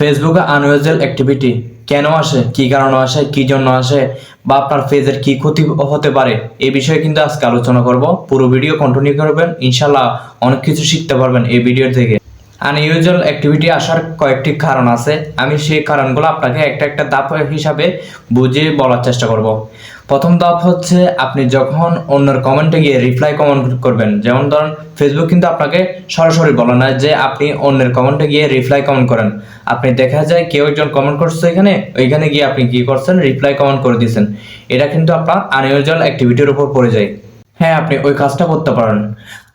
ফেসবুকে unusual activity কেন আসে, কি কারণে আসে, কি জন্য আসে, বা আপনার পেজের কি ক্ষতি হতে পারে, এই বিষয়ে কিন্তু আজকে আলোচনা করব। পুরো ভিডিও কন্টিনিউ করবেন, ইনশাল্লাহ অনেক কিছু শিখতে পারবেন এই ভিডিও থেকে। আনইউজুয়াল অ্যাক্টিভিটি আসার কয়েকটি কারণ আছে, আমি সেই কারণগুলো আপনাকে একটা একটা ধাপ হিসাবে বুঝিয়ে বলার চেষ্টা করব। প্রথম ধাপ হচ্ছে আপনি যখন অন্যের কমেন্টে গিয়ে রিপ্লাই কমেন্ট করবেন, যেমন ধরুন ফেসবুক কিন্তু আপনাকে সরাসরি বলে না যে আপনি অন্যের কমেন্টে গিয়ে রিপ্লাই কমেন্ট করেন। আপনি দেখা যায় কেউ একজন কমেন্ট করছে ওইখানে গিয়ে আপনি কি করছেন, রিপ্লাই কমেন্ট করে দিয়েছেন। এটা কিন্তু আপনার আনইউজুয়াল অ্যাক্টিভিটির উপর পড়ে যায়। হ্যাঁ, আপনি ওই কাজটা করতে পারেন।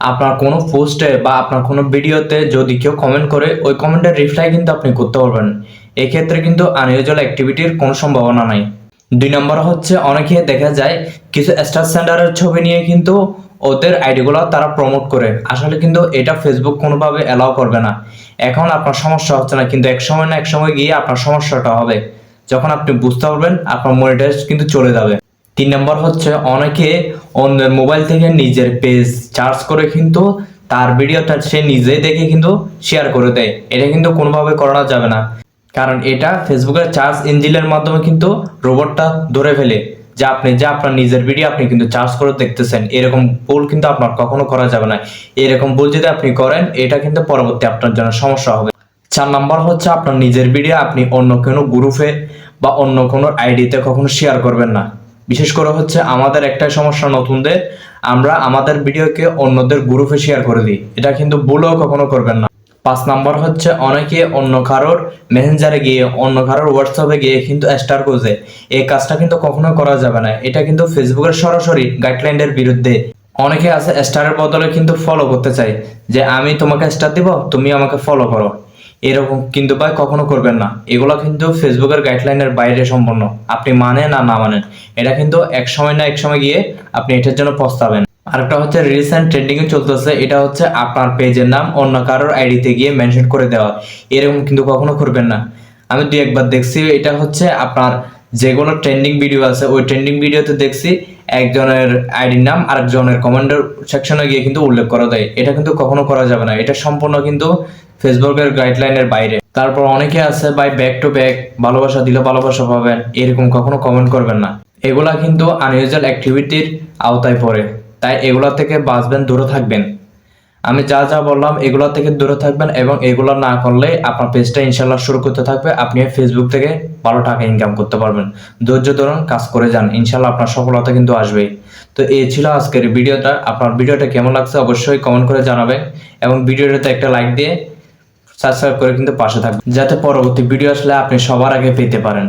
আপনার কোনো পোস্টে বা আপনার কোনো ভিডিওতে যদি কেউ কমেন্ট করে, ওই কমেন্টের রিপ্লাই কিন্তু আপনি করতে পারবেন। এক্ষেত্রে কিন্তু আনইউজুয়াল অ্যাক্টিভিটির কোনো সম্ভাবনা নাই। 2 নম্বর হচ্ছে অনেকে দেখা যায় কিছু স্টার সেন্টারের ছবি নিয়ে কিন্তু ওদের আইডিগুলো তারা প্রমোট করে। আসলে কিন্তু এটা ফেসবুক কোনোভাবে অ্যালাউ করবে না। এখন আপনার সমস্যা হচ্ছে না, কিন্তু এক সময় না এক সময় গিয়ে আপনার সমস্যাটা হবে। যখন আপনি বুঝতে পারবেন আপনার মনিটাইজ কিন্তু চলে যাবে। 3 নম্বর হচ্ছে অনেকে অন্যের মোবাইল থেকে নিজের পেজ চার্জ করে কিন্তু তার ভিডিওটা সে নিজেই দেখে কিন্তু শেয়ার করে দেয়। এটা কিন্তু কোনোভাবে করা যাবে না, কারণ এটা ফেসবুকের সার্চ ইঞ্জিনের মাধ্যমে কিন্তু রোবটটা ধরে ফেলে যে আপনি যে আপনার নিজের ভিডিও আপনি কিন্তু চার্জ করে দেখতেছেন। এরকম ভুল কিন্তু আপনার কখনো করা যাবে না। এরকম ভুল যদি আপনি করেন, এটা কিন্তু পরবর্তী আপনার জন্য সমস্যা হবে। 4 নাম্বার হচ্ছে আপনার নিজের ভিডিও আপনি অন্য কোনো গ্রুপে বা অন্য কোনো আইডিতে কখনো শেয়ার করবেন না। বিশেষ করে হচ্ছে আমাদের একটাই সমস্যা নতুনদের, আমরা আমাদের ভিডিওকে অন্যদের গ্রুপে শেয়ার করে দিই। এটা কিন্তু ভুলও কখনো করবেন না। 5 নাম্বার হচ্ছে অনেকে অন্য কারোর মেসেঞ্জারে গিয়ে, অন্য কারোর হোয়াটসঅ্যাপে গিয়ে কিন্তু স্টার খোঁজে। এই কাজটা কিন্তু কখনো করা যাবে না। এটা কিন্তু ফেসবুকের সরাসরি গাইডলাইনের বিরুদ্ধে। অনেকে আছে স্টারের বদলে কিন্তু ফলো করতে চায়, যে আমি তোমাকে স্টার দিব, তুমি আমাকে ফলো করো। এরকম কিন্তু ভাই কখনো করবেন না। এগুলো কিন্তু ফেসবুকের গাইডলাইনের বাইরে সম্পূর্ণ। আপনি মানেন আর না মানেন, এটা কিন্তু এক সময় না এক সময় গিয়ে আপনি এটার জন্য পস্তাবেন। আরেকটা হচ্ছে রিসেন্ট ট্রেন্ডিং এ চলতেছে, এটা হচ্ছে আপনার পেজের নাম অন্য কারোর আইডিতে গিয়ে মেনশন করে দেওয়া। এরকম কিন্তু কখনো করবেন না। আমি 2-1 বার দেখছি, এটা হচ্ছে আপনার যেগুলো ট্রেন্ডিং ভিডিও আছে ওই ট্রেন্ডিং ভিডিওতে দেখছি একজনের আইডির নাম আরেকজনের কমেন্টের সেকশনে গিয়ে কিন্তু উল্লেখ করা দেয়। এটা কিন্তু কখনো করা যাবে না। এটা সম্পূর্ণ কিন্তু ফেসবুকের গাইডলাইনের বাইরে। তারপর অনেকে আছে ভাই ব্যাক টু ব্যাক ভালোবাসা দিলে ভালোবাসা পাবেন, এরকম কখনো কমেন্ট করবেন না। এগুলা কিন্তু আনইউজুয়াল অ্যাক্টিভিটির আওতায় পড়ে, তাই এগুলা থেকে বাঁচবেন, দূরে থাকবেন। আমি যা যা বললাম এগুলা থেকে দূরে থাকবেন, এবং এগুলো না করলে আপনার পেজটা ইনশাল্লাহ শুরু করতে থাকবে। আপনি ফেসবুক থেকে ভালো টাকা ইনকাম করতে পারবেন। ধৈর্য ধরুন, কাজ করে যান, ইনশাল্লাহ আপনার সফলতা কিন্তু আসবেই। তো এই ছিল আজকের ভিডিওটা। আপনার ভিডিওটা কেমন লাগছে অবশ্যই কমেন্ট করে জানাবেন, এবং ভিডিওটাতে একটা লাইক দিয়ে সাবস্ক্রাইব করে কিন্তু পাশে থাকবেন, যাতে পরবর্তী ভিডিও আসলে আপনি সবার আগে পেতে পারেন।